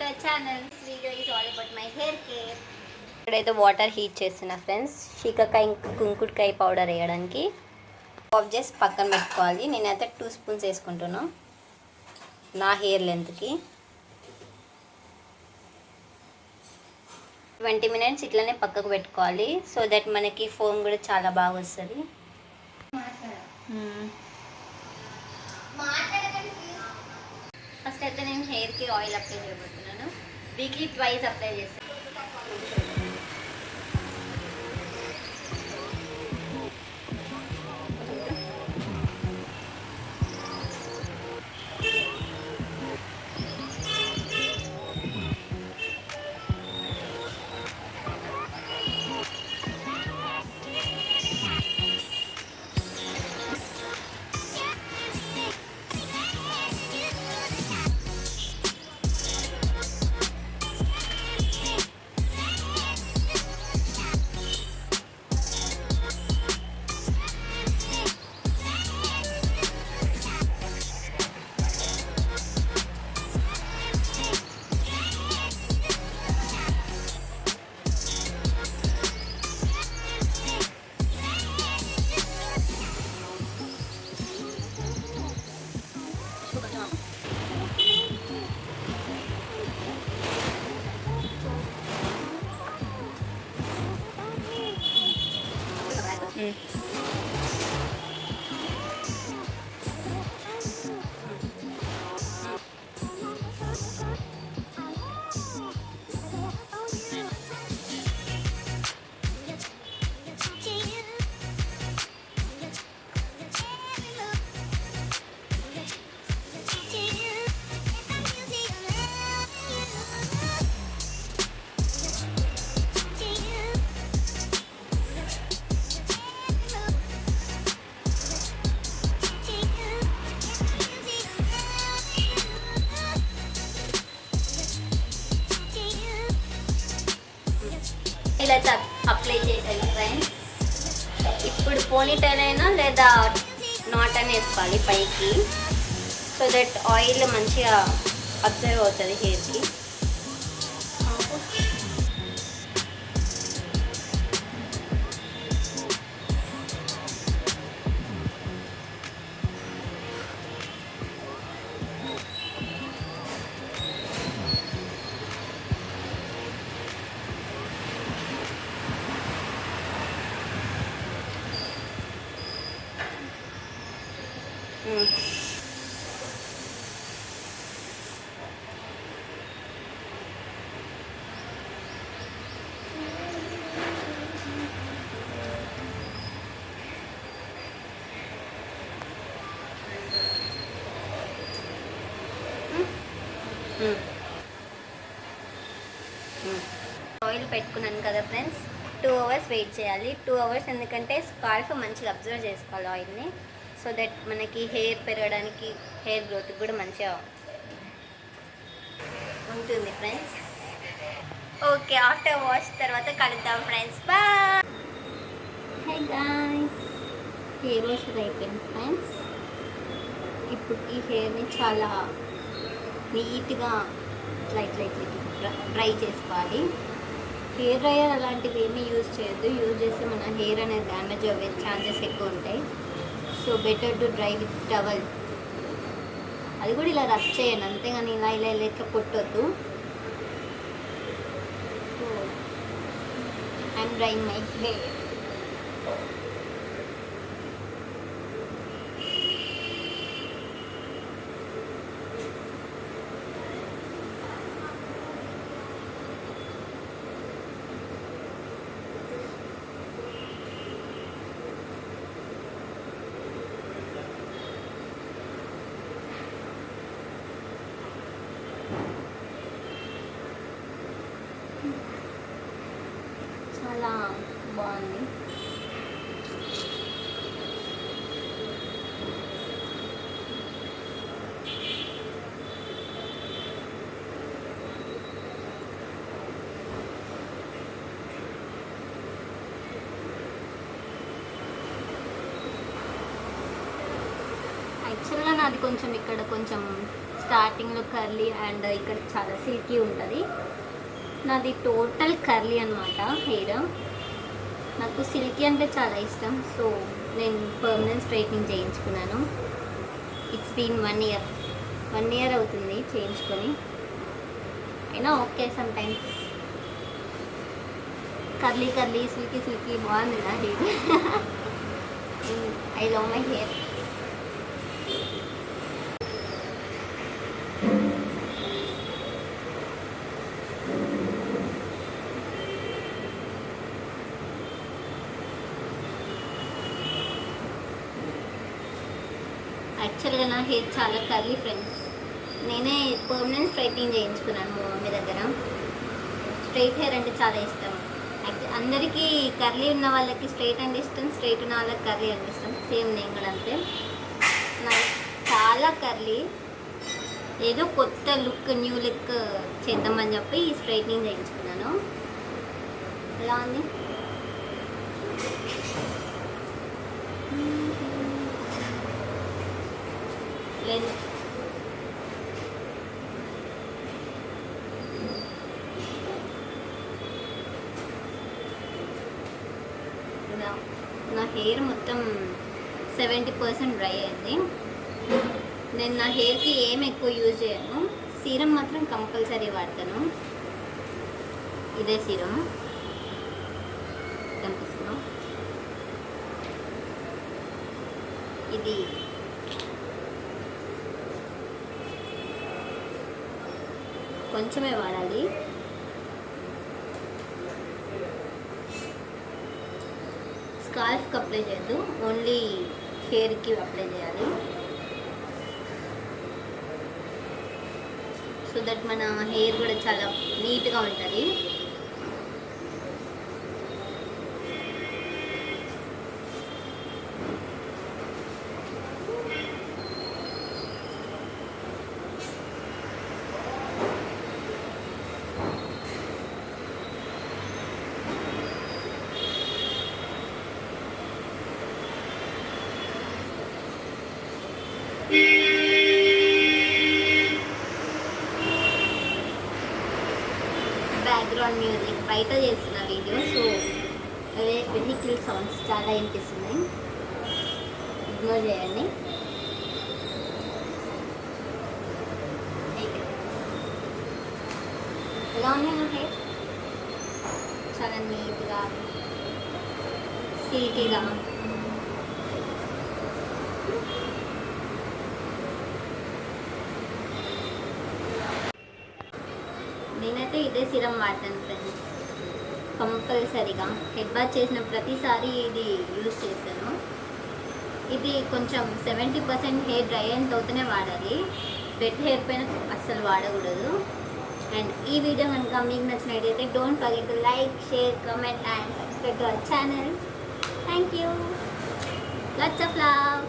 our channel. This video is all about my hair care. ఇప్పుడైతే water heat చేస్తున్నా friends. Shikakai కుంకుడుకాయ powder వేయడానికి of చేసి పక్కన పెట్టుకోవాలి. నేనైతే 2 స్పూన్స్ వేసుకుంటున్నాను నా హెయిర్ లెంత్కి. 20 minutes ఇట్లానే పక్కకు పెట్టుకోవాలి. సో దట్ మనకి ఫోమ్ కూడా చాలా బాగా వస్తుంది. ఫస్ట్ అయితే నేను హెయిర్కి ఆయిల్ అప్లై చేయబోతున్నాను. వీక్లీ 2 అప్లై చేస్తాను. ఇలా అప్లై చేసేది ఫ్రెండ్స్. ఇప్పుడు పోనీటైల్ అయినా లేదా నాట్ అని వేసుకోవాలి పైకి. సో దట్ ఆయిల్ మంచిగా అబ్జర్వ్ అవుతుంది హెయిర్కి. ఆయిల్ పెట్టుకున్నాను కదా ఫ్రెండ్స్. 2 hours వెయిట్ చేయాలి. 2 hours ఎందుకంటే స్కాల్ఫ్ మంచిగా అబ్జర్వ్ చేసుకోవాలి ఆయిల్ని. సో దట్ మనకి హెయిర్ పెరగడానికి హెయిర్ గ్రోత్ కూడా మంచిగా ఉంటుంది ఫ్రెండ్స్. ఓకే, ఆఫ్టర్ వాష్ తర్వాత కలుద్దాం friends. Bye. Hi guys, hair wash అయిపోయింది ఫ్రెండ్స్. ఇప్పుడు ఈ హెయిర్ని చాలా నీట్గా ఇట్లా డ్రై చేసుకోవాలి. హెయిర్ డ్రైయర్ అలాంటివి ఏమీ యూజ్ చేయొద్దు. యూజ్ చేస్తే మన హెయిర్ అనేది డ్యామేజ్ అయ్యే ఛాన్సెస్ ఎక్కువ ఉంటాయి. So better to dry with towel. అది కూడా ఇలా రబ్ చేయండి, అంతేగాని ఇలా ఇట్లా కొట్టొద్దు. So I'm drying my hair. చాలా బాగుంది. యాక్చువల్గా నాది కొంచెం ఇక్కడ కొంచెం స్టార్టింగ్లో కర్లీ అండ్ ఇక్కడ చాలా సిల్కీ ఉంటుంది. నాది టోటల్ కర్లీ అనమాట హెయిర్. నాకు సిల్కీ అంటే చాలా ఇష్టం. సో నేను పర్మనెంట్ స్ట్రైట్నింగ్ చేయించుకున్నాను. ఇట్స్ బీన్ 1 ఇయర్ అవుతుంది చేయించుకొని. అయినా okay, some times curly silky బాగుంది నా hair. I love my hair. యాక్చువల్గా నా హెయిర్ చాలా కర్లీ ఫ్రెండ్స్. నేనే పర్మనెంట్ స్ట్రైట్నింగ్ చేయించుకున్నాను మా మమ్మీ దగ్గర. స్ట్రైట్ హెయిర్ అంటే చాలా ఇష్టం. అందరికీ కర్లీ ఉన్న వాళ్ళకి స్ట్రైట్ అంటే ఇష్టం, స్ట్రైట్ ఉన్న వాళ్ళకి కర్లీ అంటే ఇష్టం. సేమ్ నేను కూడా అంతే. నాకు చాలా కర్లీ. ఏదో కొత్త లుక్, న్యూ లుక్ చేద్దామని చెప్పి ఈ స్ట్రైట్నింగ్ చేయించుకున్నాను. ఎలా ఉంది? లేదు, నా హెయిర్ మొత్తం 70% డ్రై అయింది. నేను నా హెయిర్కి ఏం ఎక్కువ యూజ్ చేయను. సీరం మాత్రం కంపల్సరీ వాడతాను. ఇదే సీరం కనిపిస్తున్నాం. ఇది కొంచెమే వాడాలి. స్కాల్ఫ్కి అప్లై చేయొద్దు, ఓన్లీ హెయిర్కి అప్లై చేయాలి. సో దట్ మన హెయిర్ కూడా చాలా నీట్గా ఉంటుంది. బ్యాక్గ్రౌండ్ మ్యూజిక్ బయట చేస్తున్న వీడియో, సో వెహికల్ సౌండ్స్ చాలా వినిపిస్తున్నాయి, ఇగ్నోర్ చేయండి. ఎలా ఉన్నాయి నా హెయిర్? చాలా నీట్గా సిల్కీగా. నేనైతే ఇదే సీరం వాడతాను ఫ్రెండ్స్, కంపల్సరీగా. హెడ్ బాత్ చేసిన ప్రతిసారి ఇది యూజ్ చేస్తాను. ఇది కొంచెం 70% హెయిర్ డ్రై అయిన తర్వాతనే వాడాలి. వెట్ హెయిర్ పైన అస్సలు వాడకూడదు. అండ్ ఈ వీడియో కనుక మీకు నచ్చినట్టయితే don't forget to like, share, comment and subscribe to our channel. Thank you. Lots of love.